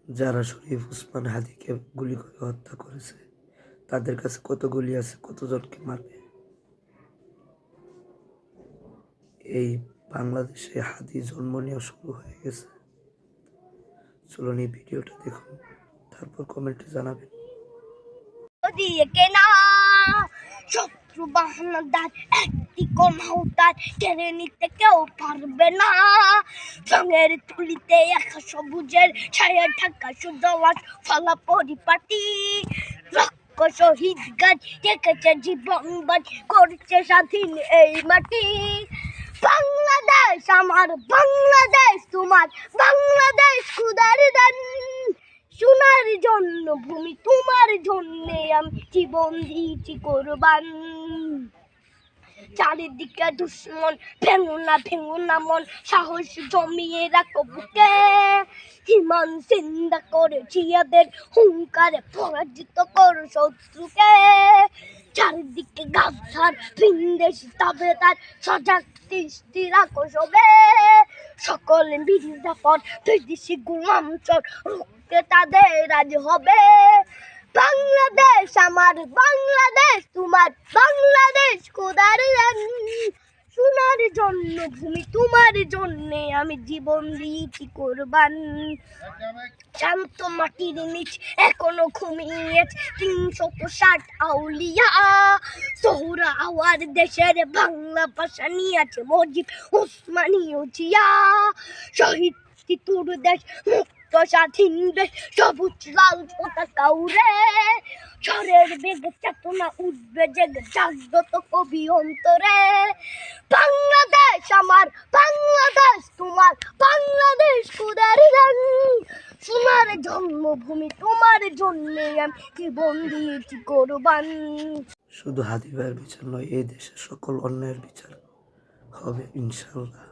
যারা শরীফ ওসমান হাদিকে গুলি করে হত্যা করেছে, তাদের কাছে কত গুলি আছে, কতজনকে মারবে? এই বাংলাদেশে হাদি জন্ম নেওয়া শুরু হয়ে গেছে। চলুন এই ভিডিওটা দেখুন, তারপর কমেন্টে জানাবেন। শত্রু বাহানাদার একটি কমাউতার কেড়ে নিতে কেউ পারবে না। রঙের তুলিতে একা সবুজের ছায়া ঢাকা সুজলাস ফলা পরিপাটি। রক্ত শহীদ গাছ রেখেছে জীবন বাজ করছে স্বাধীন এই মাটি। বাংলাদেশ আমার, বাংলাদেশ তোমার, বাংলাদেশ খুদার দান। সোনার জন্য ভূমি তোমার জন্যে আমি জীবন দিয়েছি কোরবান। চারিদিকে দুশ্মন, ভেঙো না মন, সাহস জমিয়ে রাখো বুকে। ইমান জিন্দা করে জিয়াদের হুঙ্কারে পরাজিত করো শত্রুকে। চারিদিকে গাছার ভিনদেশি তাবেদার সজাগ দৃষ্টি রাখো সবে। সকলে মির্জাফর বিদেশি গোলাম চোর রুখতে তাদের আজ হবে। বাংলাদেশ আমার, বাংলাদেশ তোমার, বাংলাদেশ খোদার দান। সোনার জন্য ভূমি তোমার জন্যে আমি জীবন দিয়েছি কোরবান। শান্ত মাটির নিচ এখনো ঘুমিয়ে ৩৬০ আউলিয়া। সোহরা আওয়ার দেশের বাংলা ভাষা নিয়েছে মজিব ওসমানীয় জিয়া। শহীদ তিতুর দেশ, মুক্ত স্বাধীন দেশ, সবুজ লাল পতাকা উড়ে। ঝড়ের বেগে চেতনা উঠবে জেগে জাগ্রত কবি অন্তরে। বাংলাদেশ আমার, বাংলাদেশ তোমার, বাংলাদেশ খোদার দান। সোনার জন্মভূমি তোমার জন্যে আমি জীবন দিয়েছি কোরবান। শুধু হাদি ভাইয়ের বিচার নয়, এই দেশের সকল অন্যায়ের বিচার হবে ইনশাআল্লাহ।